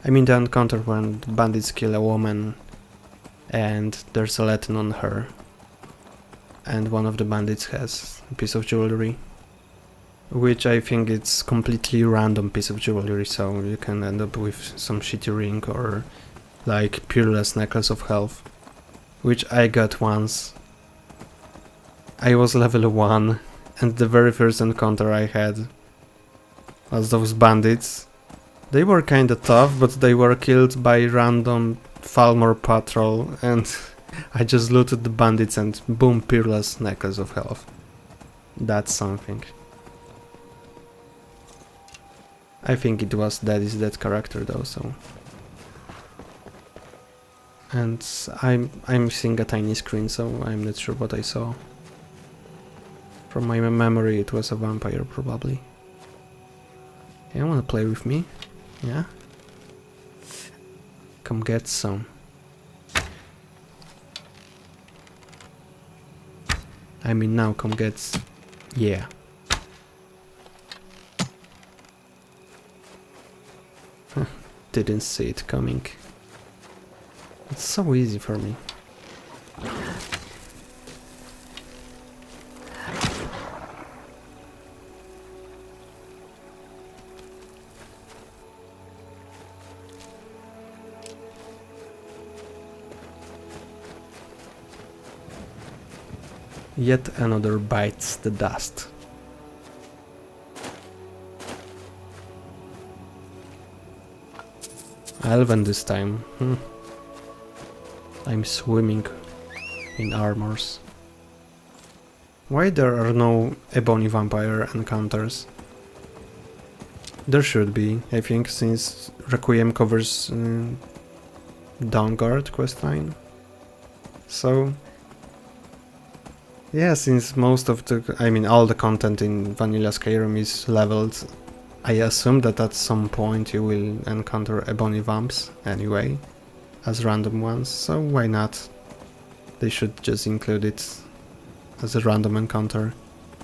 I mean, the encounter when the bandits kill a woman and there's a Latin on her, and one of the bandits has a piece of jewelry, which I think it's completely random piece of jewelry, so you can end up with some shitty ring or like peerless necklace of health, which I got once. I was level 1 and the very first encounter I had was those bandits. They were kinda tough, but they were killed by random Falmor patrol, and I just looted the bandits and boom, peerless necklace of health. That's something. I think it was Dead is Dead character though, so... And I'm seeing a tiny screen, so I'm not sure what I saw. From my memory it was a vampire, probably. Yeah, wanna play with me? Yeah? Come get some. I mean now, come get... Yeah. Didn't see it coming. It's so easy for me. Yet another bites the dust. Elven this time. I'm swimming in armors. Why there are no ebony vampire encounters? There should be, I think, since Requiem covers Dawnguard questline. So... yeah, since most of the, I mean all the content in Vanilla Skyrim is leveled, I assume that at some point you will encounter ebony vamps anyway, as random ones, so why not? They should just include it as a random encounter.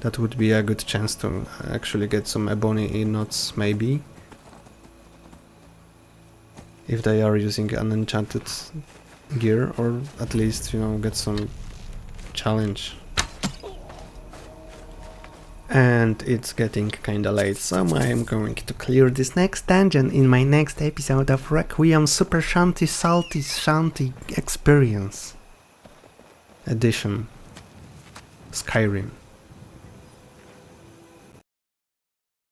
That would be a good chance to actually get some ebony enots, maybe. If they are using unenchanted gear, or at least, you know, get some challenge. And it's getting kinda late, so I am going to clear this next dungeon in my next episode of Requiem Super Shanty Salty Shanty Experience Edition Skyrim.